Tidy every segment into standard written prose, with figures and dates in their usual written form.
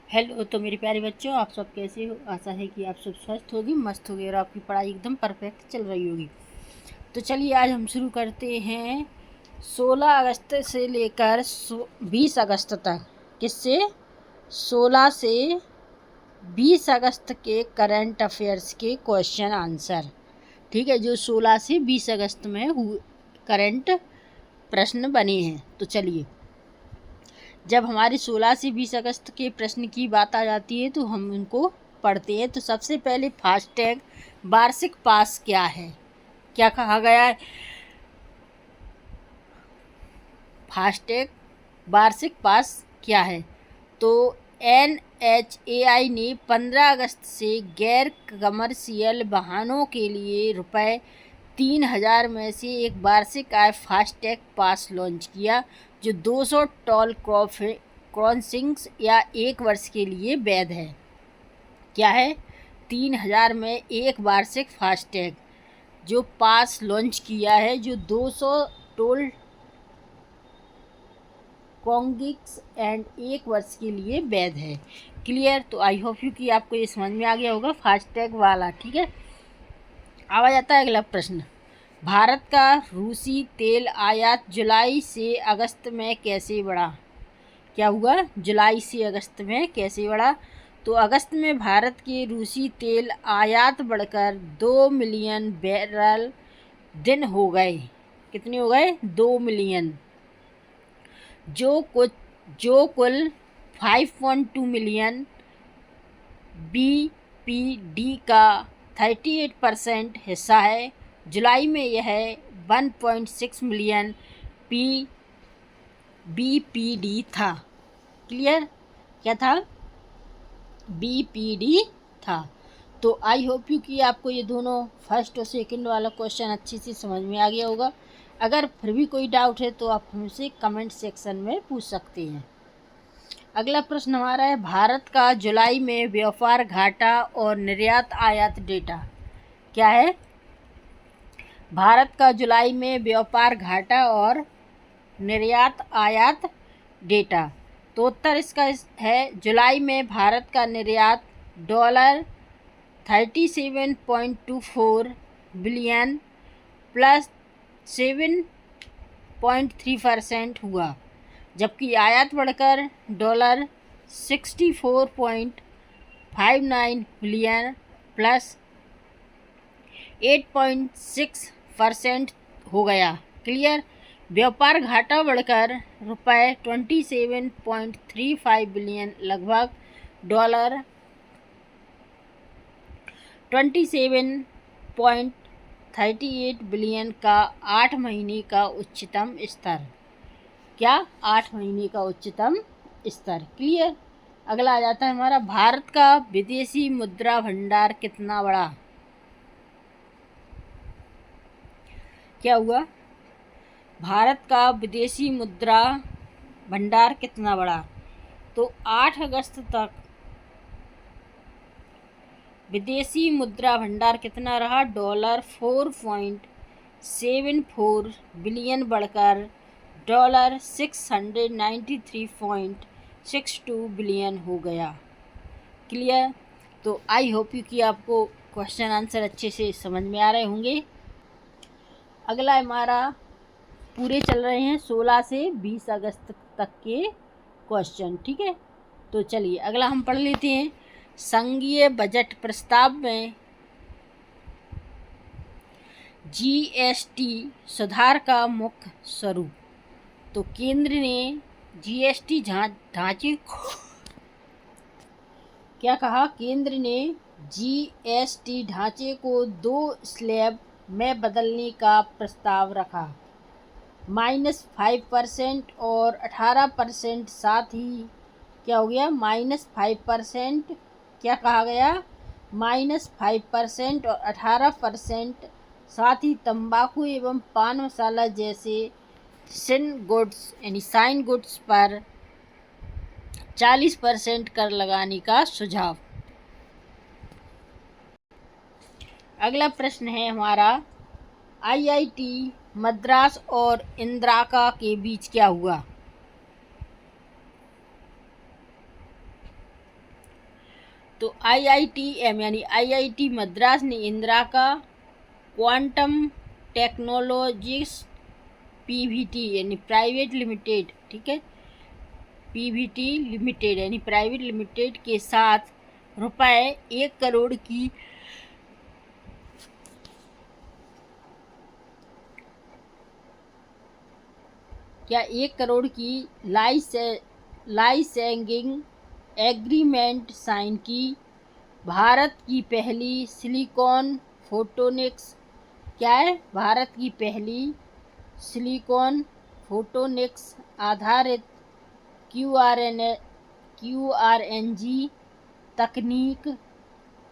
Hello. तो मेरे प्यारे बच्चों, आप सब कैसे हो? आशा है कि आप सब स्वस्थ होगी, मस्त होगी और आपकी पढ़ाई एकदम परफेक्ट चल रही होगी। तो चलिए आज हम शुरू करते हैं 16 अगस्त से लेकर 20 अगस्त तक। किससे? 16 से 20 अगस्त के करंट अफेयर्स के क्वेश्चन आंसर। ठीक है, जो 16 से 20 अगस्त में करंट प्रश्न बने हैं। तो चलिए, जब हमारे 16 से 20 अगस्त के प्रश्न की बात आ जाती है तो हम उनको पढ़ते हैं। तो सबसे पहले फास्टैग वार्षिक पास क्या है? क्या कहा गया है? फास्टैग वार्षिक पास क्या है? तो NHAI ने 15 अगस्त से गैर कमर्शियल वाहनों के लिए ₹3000 में से एक वार्षिक आय फास्टैग पास लॉन्च किया, जो 200 टोल क्रॉसिंग्स या 1 वर्ष के लिए वैध है। क्या है? 3000 में एक वार्षिक फास्टैग जो पास लॉन्च किया है, जो 200 टोल क्रॉसिंग्स एंड 1 वर्ष के लिए वैध है। क्लियर? तो आई होप यू कि आपको ये समझ में आ गया होगा फास्टैग वाला। ठीक है, अब आ जाता है अगला प्रश्न। भारत का रूसी तेल आयात जुलाई से अगस्त में कैसे बढ़ा? क्या हुआ? जुलाई से अगस्त में कैसे बढ़ा? तो अगस्त में भारत के रूसी तेल आयात बढ़कर 2 मिलियन बैरल दिन हो गए। कितने हो गए? 2 मिलियन, जो कुल 5.2 मिलियन BPD का 38% हिस्सा है। जुलाई में यह 1.6 मिलियन BPD था। क्लियर? क्या था? BPD था। तो आई होप यू कि आपको ये दोनों फर्स्ट और सेकंड वाला क्वेश्चन अच्छे से समझ में आ गया होगा। अगर फिर भी कोई डाउट है तो आप हमसे कमेंट सेक्शन में पूछ सकते हैं। अगला प्रश्न हमारा है, भारत का जुलाई में व्यापार घाटा और निर्यात आयात डेटा। क्या है? भारत का जुलाई में व्यापार घाटा और निर्यात आयात डेटा। तो उत्तर इसका है, जुलाई में भारत का निर्यात $37.24 बिलियन प्लस 7.3% हुआ, जबकि आयात बढ़कर $64.59 बिलियन प्लस 8.6% हो गया। क्लियर? व्यापार घाटा बढ़कर ₹27.35 बिलियन, लगभग $27.38 बिलियन का 8 महीने का उच्चतम स्तर। क्या? 8 महीने का उच्चतम स्तर। क्लियर? अगला आ जाता है हमारा, भारत का विदेशी मुद्रा भंडार कितना बड़ा? क्या हुआ? भारत का विदेशी मुद्रा भंडार कितना बड़ा? तो 8 अगस्त तक विदेशी मुद्रा भंडार कितना रहा? $4.74 बिलियन बढ़कर $693.62 बिलियन हो गया। क्लियर? तो आई होप यू कि आपको क्वेश्चन आंसर अच्छे से समझ में आ रहे होंगे। अगला हमारा पूरे चल रहे हैं 16 से 20 अगस्त तक के क्वेश्चन। ठीक है, तो चलिए अगला हम पढ़ लेते हैं। संघीय बजट प्रस्ताव में GST सुधार का मुख्य स्वरूप। तो केंद्र ने GST ढांचे को क्या कहा? केंद्र ने GST ढांचे को 2 स्लैब में बदलने का प्रस्ताव रखा, -5% और 18%। साथ ही क्या हो गया? -5%। क्या कहा गया? -5% और 18%। साथ ही तंबाकू एवं पान मसाला जैसे साइन गुड्स पर 40% कर लगाने का सुझाव। अगला प्रश्न है हमारा, IIT मद्रास और इंदिरा के बीच क्या हुआ? तो IITM यानी IIT मद्रास ने इंदिरा का क्वांटम टेक्नोलॉजीज PVT यानी प्राइवेट लिमिटेड, ठीक है, PVT लिमिटेड यानी प्राइवेट लिमिटेड के साथ रुपए 1 करोड़ की लाइसेंसिंग एग्रीमेंट साइन की। भारत की पहली सिलिकॉन फोटोनिक्स, क्या है, भारत की पहली सिलिकॉन फोटोनिक्स आधारित QRNG तकनीक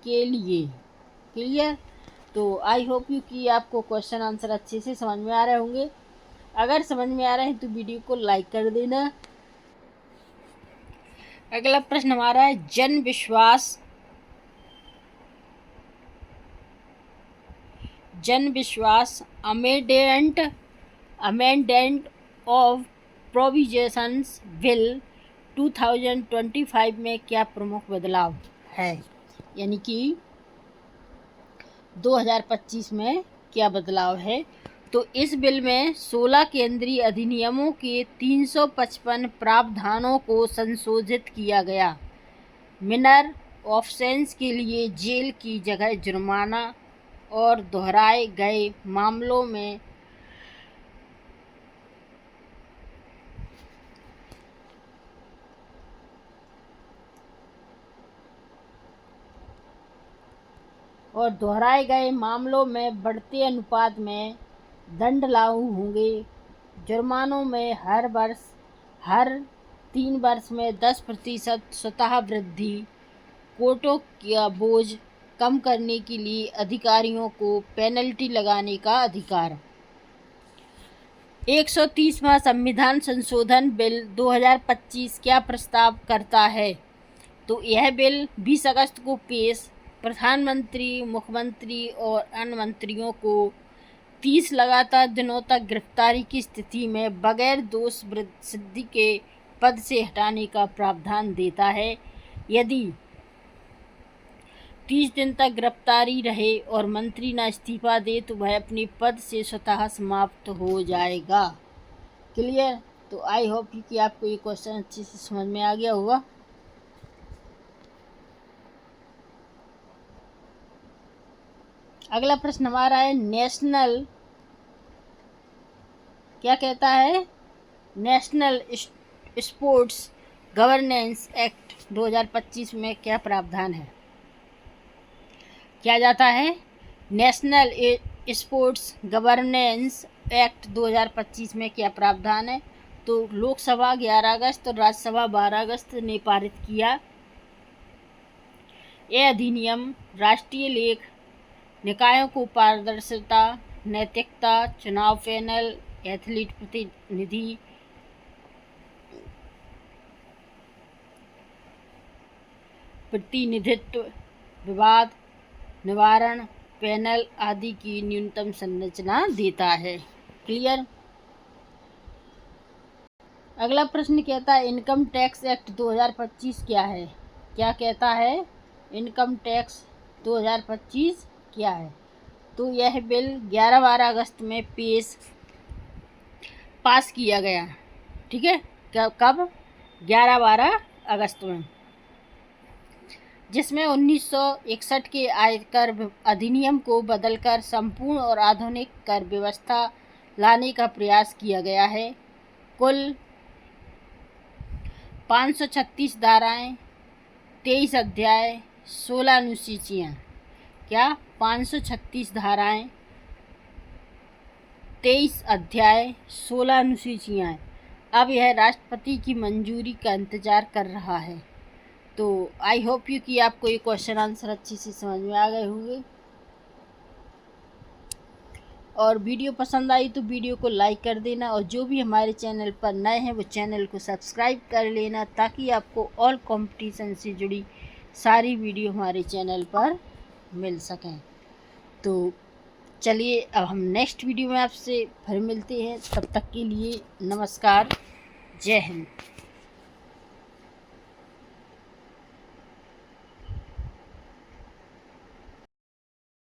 के लिए। क्लियर। तो आई होप यू कि आपको क्वेश्चन आंसर अच्छे से समझ में आ रहे होंगे। अगर समझ में आ रहे हैं तो वीडियो को लाइक कर देना। अगला प्रश्न हमारा है जन विश्वास अमेंडेंट ऑफ प्रोविजंस बिल 2025 में क्या प्रमुख बदलाव है, यानी कि 2025 में क्या बदलाव है। तो इस बिल में 16 केंद्रीय अधिनियमों के 355 प्रावधानों को संशोधित किया गया। मिनर ऑफेंस के लिए जेल की जगह जुर्माना और दोहराए गए मामलों में बढ़ते अनुपात में दंड लागू होंगे। जुर्मानों में हर 3 वर्ष में 10% स्वतः वृद्धि। कोर्टों का बोझ कम करने के लिए अधिकारियों को पेनल्टी लगाने का अधिकार। 130वां संविधान संशोधन बिल 2025 क्या प्रस्ताव करता है। तो यह बिल 20 अगस्त को पेश प्रधानमंत्री, मुख्यमंत्री और अन्य मंत्रियों को 30 लगातार दिनों तक गिरफ्तारी की स्थिति में बगैर दोष सिद्धि के पद से हटाने का प्रावधान देता है। यदि 30 दिन तक गिरफ्तारी रहे और मंत्री न इस्तीफा दे तो वह अपने पद से स्वतः समाप्त हो जाएगा। क्लियर। तो आई होप कि आपको ये क्वेश्चन अच्छे से समझ में आ गया होगा। अगला प्रश्न हमारा है नेशनल, क्या कहता है, नेशनल स्पोर्ट्स गवर्नेंस एक्ट 2025 में क्या प्रावधान है। क्या जाता है, नेशनल स्पोर्ट्स गवर्नेंस एक्ट 2025 में क्या प्रावधान है। तो लोकसभा 11 अगस्त और राज्यसभा 12 अगस्त ने पारित किया। यह अधिनियम राष्ट्रीय लेख निकायों को पारदर्शिता, नैतिकता, चुनाव पैनल, एथलीट प्रतिनिधित्व, विवाद निवारण पैनल आदि की न्यूनतम संरचना देता है। क्लियर। अगला प्रश्न कहता है इनकम टैक्स एक्ट 2025 क्या है। क्या कहता है, इनकम टैक्स 2025 क्या है। तो यह बिल 11-12 अगस्त में पास किया गया। ठीक है, कब, 11-12 अगस्त में, जिसमें 1961 के आयकर अधिनियम को बदलकर संपूर्ण और आधुनिक कर व्यवस्था लाने का प्रयास किया गया है। कुल 536 धाराएं, 23 अध्याय, 16 अनुसूचियाँ। क्या, 536 धाराएं, 23 अध्याय, 16 अनुसूचियाँ। अब यह राष्ट्रपति की मंजूरी का इंतज़ार कर रहा है। तो आई होप यू कि आपको ये क्वेश्चन आंसर अच्छे से समझ में आ गए होंगे। और वीडियो पसंद आई तो वीडियो को लाइक कर देना, और जो भी हमारे चैनल पर नए हैं वो चैनल को सब्सक्राइब कर लेना, ताकि आपको ऑल कंपटीशन से जुड़ी सारी वीडियो हमारे चैनल पर मिल सकें। तो चलिए अब हम नेक्स्ट वीडियो में आपसे फिर मिलते हैं। तब तक के लिए नमस्कार, जय हिंद।